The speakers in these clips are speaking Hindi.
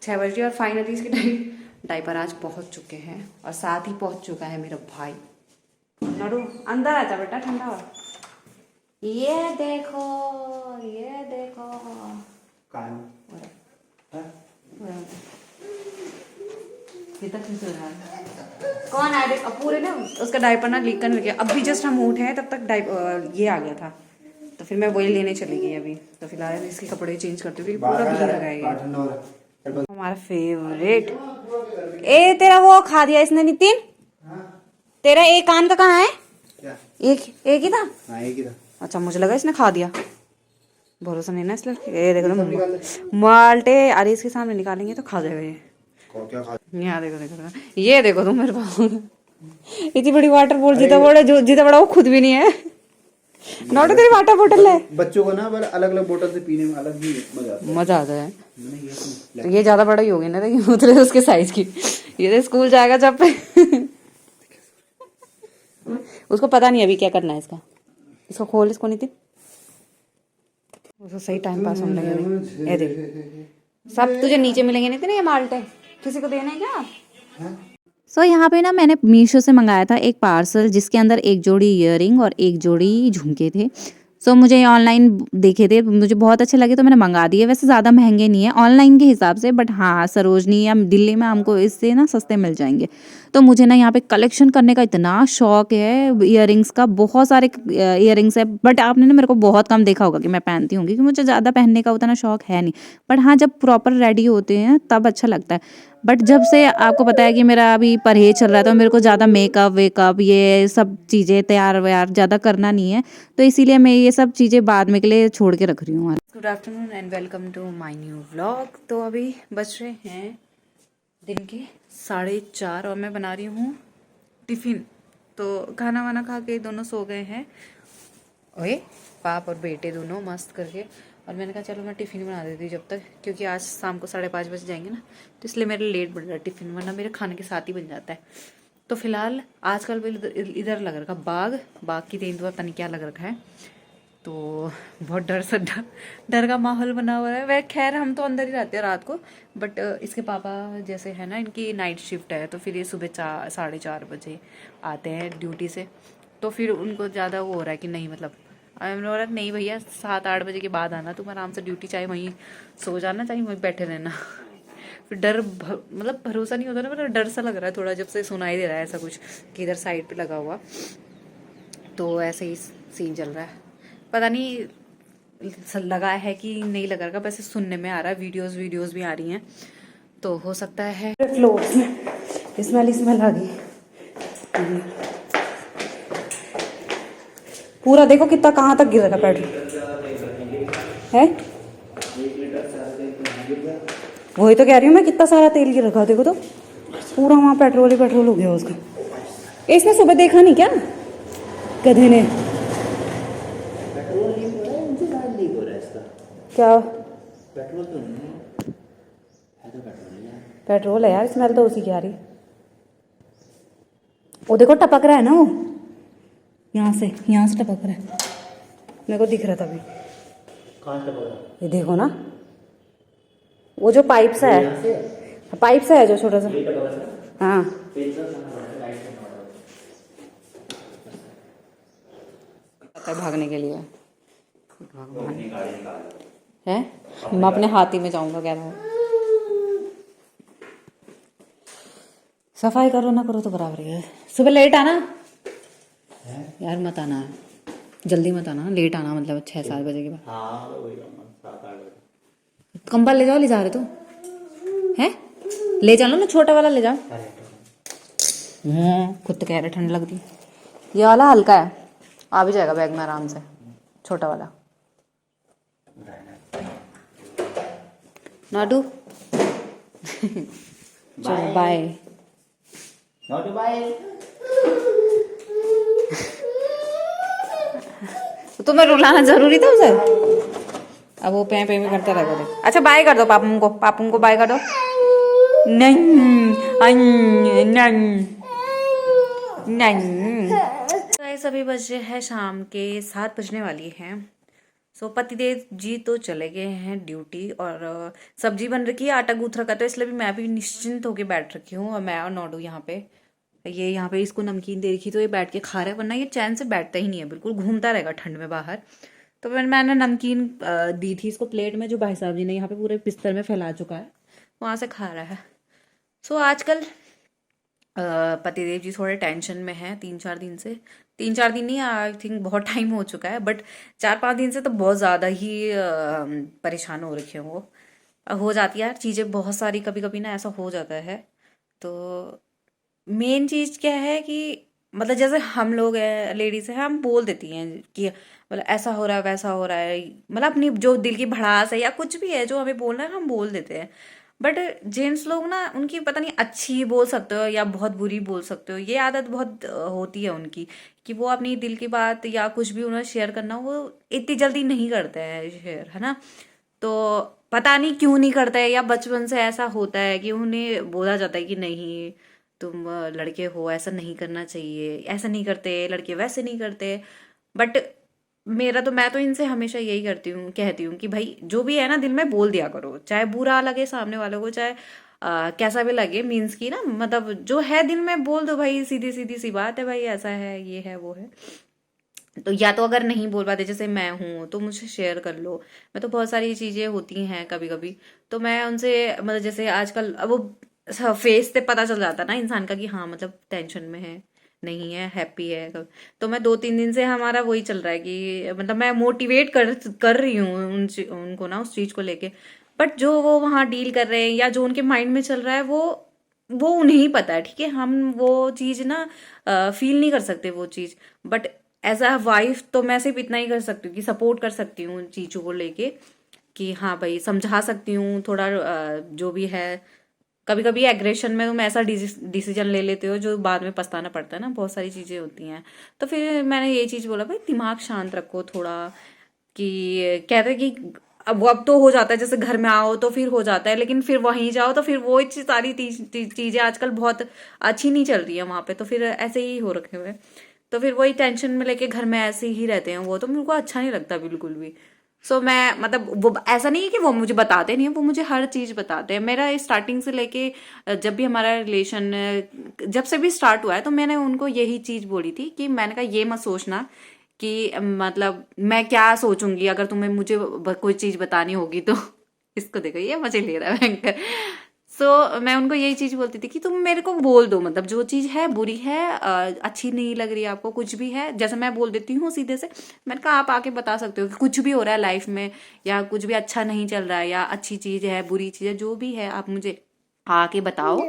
6 बज रही है और फाइनली इसके डायपर आज पहुंच चुके हैं और साथ ही पहुंच चुका है मेरा भाई। नडू अंदर आजा बेटा, ठंडा हो। ये देखो, ये देखो कौन आया देख। अब पूरे ना उसका डायपर ना लीक करने लग गया। अभी जस्ट हम उठे हैं तब तक ये आ गया था, तो फिर मैं वही लेने चली गई अभी। तो फिलहाल इसके कपड़े चेंज करती हूँ, पूरा भीग रहा है। हमारा फेवरेट। ए तेरा वो खा दिया इसने नितिन। तेरा एक कान का कहाँ है? क्या? एक ही था। हाँ, एक ही था। अच्छा मुझे लगा इसने खा दिया, भरोसा नहीं ना इसलिए। ये देखो ना माल्टे, अरे इसके सामने निकालेंगे तो खा जाएगा ये। क्या खा? यहाँ देखो देखो, ये देखो तुम मेरे पास इतनी बड़ी वाटर बोतल, जितना बड़ा वो खुद भी नहीं है। नॉट तेरी वाटर बोतल है। बच्चों को ना अलग अलग बोतल से पीने में अलग ही मजा आता है। तो ये ज्यादा बड़ा ही हो गया ना, लेकिन उतरे उसके साइज की। ये तो स्कूल जाएगा जब उसको पता नहीं अभी क्या करना है इसका। इसको खोल, इसको नहीं थी उसको सही टाइम पास होने लगा। ये देख सब तुझे नीचे मिलेंगे नहीं थे ना ये माल्टे, किसी को देना है क्या? सो यहाँ पे ना मैंने मीशो से मंगाया था एक पार्सल, जिसके अंदर एक जोड़ी ईयरिंग और एक जोड़ी झुमके थे। सो मुझे ये ऑनलाइन देखे थे, मुझे बहुत अच्छे लगे तो मैंने मंगा दिए। वैसे ज़्यादा महंगे नहीं है ऑनलाइन के हिसाब से, बट हाँ सरोजनी या दिल्ली में हमको इससे ना सस्ते मिल जाएंगे। तो मुझे ना यहाँ पे कलेक्शन करने का इतना शौक है ईयरिंग्स का, बहुत सारे ईयरिंग्स है। बट आपने ना मेरे को बहुत कम देखा होगा कि मैं पहनती हूँ, क्योंकि मुझे ज़्यादा पहनने का उतना शौक है नहीं। बट हाँ जब प्रॉपर रेडी होते हैं तब अच्छा लगता है। बट जब से आपको पता है कि मेरा अभी परहेज चल रहा है, तो मेरे को ज़्यादा मेकअप वेकअप ये सब चीज़ें तैयार व्यार ज़्यादा करना नहीं है, तो इसीलिए मैं ये सब चीज़ें बाद में के लिए छोड़ के रख रही हूँ। Good afternoon and welcome to my new vlog. तो अभी बज रहे हैं दिन के 4:30 और मैं बना रही हूँ टिफ़िन। तो खाना वाना खा के दोनों सो गए हैं, ओए बाप और बेटे दोनों मस्त करके। और मैंने कहा चलो मैं टिफ़िन बना देती हूँ जब तक, क्योंकि आज शाम को 5:30 बजे जाएंगे ना, तो इसलिए मेरा लेट बन रहा है टिफ़िन, वरना मेरे खाने के साथ ही बन जाता है। तो फिलहाल आजकल इधर लग रखा बाग की तेंदुआ पता नहीं क्या लग रखा है, तो बहुत डर का माहौल बना हुआ है। वह खैर हम तो अंदर ही रहते हैं रात को, बट इसके पापा जैसे है ना, इनकी नाइट शिफ्ट है, तो फिर ये सुबह 4:30 बजे आते हैं ड्यूटी से। तो फिर उनको ज़्यादा वो हो रहा है कि नहीं, मतलब बोला नहीं भैया 7-8 बजे के बाद आना, तुम आराम से ड्यूटी, चाहे वहीं सो जाना चाहे वहीं बैठे रहना। फिर मतलब भरोसा नहीं होता ना, मतलब डर सा लग रहा है थोड़ा, जब से सुनाई दे रहा है ऐसा कुछ कि इधर साइड पे लगा हुआ, तो ऐसे ही सीन चल रहा है। पता नहीं लगा है कि नहीं लगा रहा, वैसे सुनने में आ रहा है, वीडियोस भी आ रही हैं, तो हो सकता है फ्लोर्स में स्मेल आ गई। पूरा देखो कितना कहाँ तक गिर रहा पेट्रोल है। वही तो कह रही हूँ मैं, कितना सारा तेल गिर रखा, देखो तो पूरा वहाँ पेट्रोल ही पेट्रोल हो गया उसका। इसने सुबह देखा नहीं क्या गधे ने? क्या पेट्रोल तो नहीं है, तो पेट्रोल है यार, स्मेल तो उसी की आ रही। वो देखो टपक रहा है ना, वो यहाँ से टपक रहा है, मेरे को दिख रहा था अभी। कहाँ टपक रहा है? ये देखो ना, वो जो पाइप सा है जो छोटा सा। हाँ भागने के लिए है, मैं अपने हाथी में जाऊंगा कह रहा है। सफाई करो ना करो तो बराबर है। सुबह लेट आना यार, मत आना जल्दी, मत आना लेट आना, मतलब 6-7 बजे के बाद। कंबल ले जाओ, ले जा रहे तो है, ले जाओ ना, छोटा वाला ले जाओ। खुद तो कह रहे ठंड लगती। ये वाला हल्का है, आ भी जाएगा बैग में आराम से, छोटा वाला। नाडू चलो बाय। तो तुम्हें रुलाना जरूरी था उसे, अब वो पे में करता रहेगा। अच्छा बाय कर दो पापू को बाय कर दो। नहीं नहीं। तो सभी बजे हैं शाम के 7 बजने वाली हैं। सो पतिदेव जी तो चले गए हैं ड्यूटी, और सब्जी बन रखी है, आटा गूंथ रखा, तो इसलिए भी मैं भी निश्चिंत होके बैठ रखी हूँ। और मैं और नोडू यहाँ पे, ये यहाँ पे इसको नमकीन दे रखी तो ये बैठ के खा रहा है, वरना ये चैन से बैठता ही नहीं है, बिल्कुल घूमता रहेगा ठंड में बाहर। तो फिर मैंने नमकीन दी थी इसको प्लेट में, जो भाई साहब जी ने यहाँ पे पूरे बिस्तर में फैला चुका है, वहाँ से खा रहा है। सो आजकल पतिदेव जी थोड़े टेंशन में हैं 3-4 दिन से। 3-4 दिन नहीं, आई थिंक बहुत टाइम हो चुका है, बट 4-5 दिन से तो बहुत ज़्यादा ही परेशान हो रखे हैं वो। हो जाती है यार चीज़ें बहुत सारी, कभी कभी ना ऐसा हो जाता है। तो मेन चीज़ क्या है कि मतलब जैसे हम लोग हैं, लेडीज़ हैं, हम बोल देती हैं कि मतलब ऐसा हो रहा है वैसा हो रहा है, मतलब अपनी जो दिल की भड़ास है या कुछ भी है जो हमें बोलना है हम बोल देते हैं। बट जेंट्स लोग ना, उनकी पता नहीं अच्छी बोल सकते हो या बहुत बुरी बोल सकते हो, ये आदत बहुत होती है उनकी, कि वो अपनी दिल की बात या कुछ भी उन्हें शेयर करना वो इतनी जल्दी नहीं करते हैं शेयर, है ना। तो पता नहीं क्यों नहीं करता है, या बचपन से ऐसा होता है कि उन्हें बोला जाता है कि नहीं तुम लड़के हो, ऐसा नहीं करना चाहिए, ऐसा नहीं करते लड़के, वैसे नहीं करते। बट मेरा तो, मैं तो इनसे हमेशा यही करती हूँ, कहती हूँ कि भाई जो भी है ना दिल में बोल दिया करो, चाहे बुरा लगे सामने वालों को, चाहे कैसा भी लगे, मीन्स की ना मतलब जो है दिल में बोल दो भाई, सीधी सीधी सी बात है भाई, ऐसा है, ये है, वो है। तो या तो अगर नहीं बोल पाते, जैसे मैं हूँ, तो मुझसे शेयर कर लो। मैं तो बहुत सारी चीजें होती हैं कभी कभी, तो मैं उनसे मतलब जैसे आजकल अब वो फेस से पता चल जाता ना इंसान का कि हाँ मतलब टेंशन में है, नहीं है, हैप्पी है। तो मैं 2-3 दिन से हमारा वही चल रहा है कि मतलब मैं मोटिवेट कर रही हूँ उनको ना उस चीज को लेके। बट जो वो वहाँ डील कर रहे हैं या जो उनके माइंड में चल रहा है, वो उन्हें ही पता है, ठीक है। हम वो चीज ना फील नहीं कर सकते वो चीज। बट एज अ वाइफ तो मैं सिर्फ इतना ही कर सकती हूँ कि सपोर्ट कर सकती हूँ चीजों को लेके, कि हाँ भाई समझा सकती हूँ थोड़ा, जो भी है। कभी कभी एग्रेशन में तुम ऐसा डिसीजन ले लेते हो जो बाद में पछताना पड़ता है ना, बहुत सारी चीजें होती हैं। तो फिर मैंने ये चीज बोला भाई दिमाग शांत रखो थोड़ा, कि कहते हैं कि अब तो हो जाता है, जैसे घर में आओ तो फिर हो जाता है, लेकिन फिर वहीं जाओ तो फिर वो सारी चीजें आजकल बहुत अच्छी नहीं चल रही है वहां पे, तो फिर ऐसे ही हो रखे हुए। तो फिर वही टेंशन में लेके घर में ऐसे ही रहते हैं वो, तो मेरे को अच्छा नहीं लगता बिल्कुल भी। सो मैं मतलब वो ऐसा नहीं है कि वो मुझे बताते नहीं है, वो मुझे हर चीज बताते हैं। मेरा स्टार्टिंग से लेके जब भी हमारा रिलेशन जब से भी स्टार्ट हुआ है, तो मैंने उनको यही चीज बोली थी कि मैंने कहा ये मत सोचना कि मतलब मैं क्या सोचूंगी अगर तुम्हें मुझे कोई चीज बतानी होगी तो। इसको देखो ये मजे ले रहा है भयंकर। मैं उनको यही चीज बोलती थी कि तुम मेरे को बोल दो, मतलब जो चीज है बुरी है, अच्छी नहीं लग रही है आपको, कुछ भी है, जैसे मैं बोल देती हूँ सीधे से। मैंने कहा आप आके बता सकते हो कि कुछ भी हो रहा है लाइफ में, या कुछ भी अच्छा नहीं चल रहा है, या अच्छी चीज है, बुरी चीज है, जो भी है आप मुझे आके बताओ।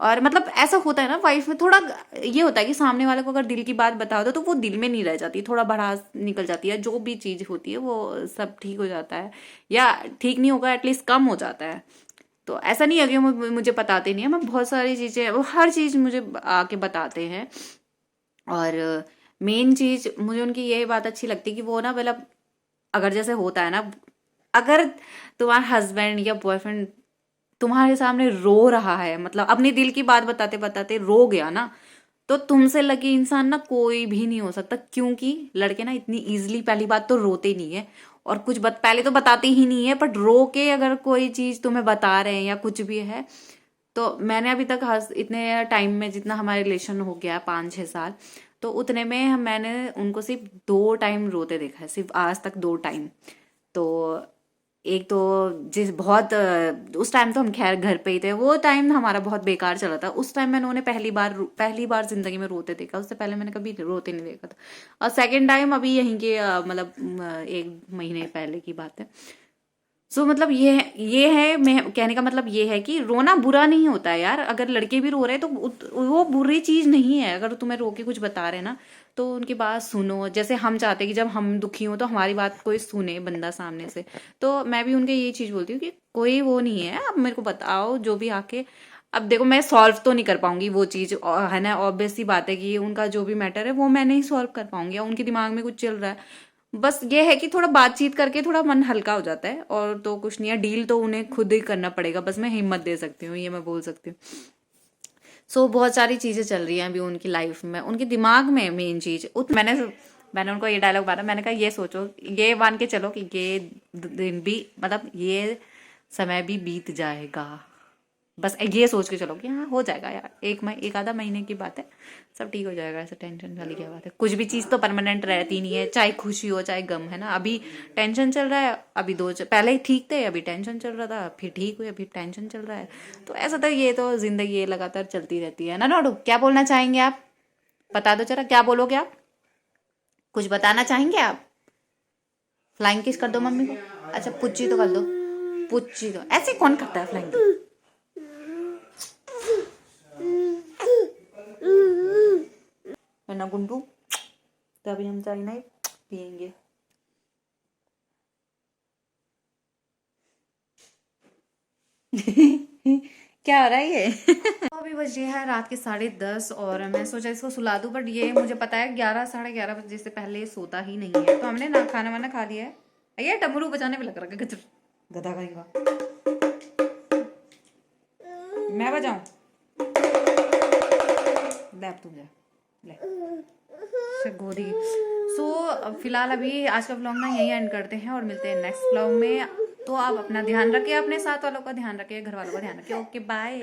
और मतलब ऐसा होता है ना वाइफ में, थोड़ा ये होता है कि सामने वाले को अगर दिल की बात बताओ तो वो दिल में नहीं रह जाती, थोड़ा भड़ास निकल जाती है, जो भी चीज होती है वो सब ठीक हो जाता है, या ठीक नहीं होगा एटलीस्ट कम हो जाता है। तो ऐसा नहीं है कि मुझे बताते नहीं है, मैं बहुत सारी चीजें, वो हर चीज मुझे आके बताते हैं। और मेन चीज मुझे उनकी यही बात अच्छी लगती है कि वो ना मतलब अगर जैसे होता है ना, अगर तुम्हारा हस्बैंड या बॉयफ्रेंड तुम्हारे सामने रो रहा है, मतलब अपनी दिल की बात बताते बताते रो गया ना, तो तुमसे लगे इंसान ना कोई भी नहीं हो सकता, क्योंकि लड़के ना इतनी इजीली पहली बात तो रोते नहीं है, और कुछ पहले तो बताते ही नहीं है, बट रो के अगर कोई चीज तुम्हें बता रहे हैं या कुछ भी है। तो मैंने अभी तक इतने टाइम में जितना हमारे रिलेशन हो गया 5-6 साल, तो उतने में मैंने उनको सिर्फ 2 टाइम रोते देखा है, सिर्फ आज तक 2 टाइम। तो एक तो जिस बहुत उस टाइम तो हम खैर घर पे ही थे, वो टाइम हमारा बहुत बेकार चला था, उस टाइम मैंने उन्हें पहली बार जिंदगी में रोते देखा, उससे पहले मैंने कभी रोते नहीं देखा था। और सेकंड टाइम अभी यहीं के मतलब 1 महीने पहले की बात है। मतलब ये है, मैं कहने का मतलब ये है कि रोना बुरा नहीं होता है यार, अगर लड़के भी रो रहे हैं तो वो बुरी चीज नहीं है। अगर तुम्हें रो के कुछ बता रहे हैं ना, तो उनकी बात सुनो, जैसे हम चाहते हैं कि जब हम दुखी हो तो हमारी बात कोई सुने बंदा सामने से। तो मैं भी उनके यही चीज बोलती हूँ कि कोई वो नहीं है, अब मेरे को बताओ जो भी आके। अब देखो मैं सॉल्व तो नहीं कर पाऊंगी वो चीज, है ना, ऑब्वियस सी बात है कि उनका जो भी मैटर है वो मैं नहीं सॉल्व कर पाऊंगी, या उनके दिमाग में कुछ चल रहा है। बस ये है कि थोड़ा बातचीत करके थोड़ा मन हल्का हो जाता है, और तो कुछ नहीं है, डील तो उन्हें खुद ही करना पड़ेगा, बस मैं हिम्मत दे सकती हूँ, ये मैं बोल सकती हूँ। बहुत सारी चीजें चल रही हैं अभी उनकी लाइफ में, उनके दिमाग में मेन चीज मैंने मैंने उनको ये डायलॉग मारा, मैंने कहा ये सोचो, ये मान के चलो कि ये दिन भी मतलब ये समय भी बीत जाएगा, बस ये सोच के चलो कि हाँ हो जाएगा यार, एक आधा महीने की बात है, सब ठीक हो जाएगा, ऐसे टेंशन वाली क्या बात है। कुछ भी चीज़ तो परमानेंट रहती नहीं है, चाहे खुशी हो चाहे गम, है ना। अभी टेंशन चल रहा है, अभी पहले ही ठीक थे, अभी टेंशन चल रहा था, फिर ठीक हुए, अभी टेंशन चल रहा है, तो ऐसा था। ये तो जिंदगी ये लगातार चलती रहती है ना। नोडू क्या बोलना चाहेंगे आप, बता दो जरा, क्या बोलोगे आप, कुछ बताना चाहेंगे आप? फ्लाइंग किस कर दो मम्मी को, अच्छा पुच्ची तो कर दो, पुच्ची तो ऐसे कौन करता है फ्लाइंग की? है ना गुंडू, तो अभी हम चाय नहीं पियेंगे। क्या हो रहा है ये? तो अभी बजे है रात के 10:30 और मैं सोचा इसको सुला दूं, बट ये मुझे पता है 11 साढ़े 11 बजे से पहले सोता ही नहीं है। तो हमने ना खाना वाना खा लिया है, ये डमरू बजाने में लग रहा है, गजर गधा कहेगा। मैं बजाऊं? ले अब तू जा, ले गोदी। सो फिलहाल अभी आज का व्लॉग ना यही एंड करते हैं और मिलते हैं नेक्स्ट व्लॉग में। तो आप अपना ध्यान रखिए, अपने साथ वालों का ध्यान रखिए, घर वालों का ध्यान रखिए। Okay bye.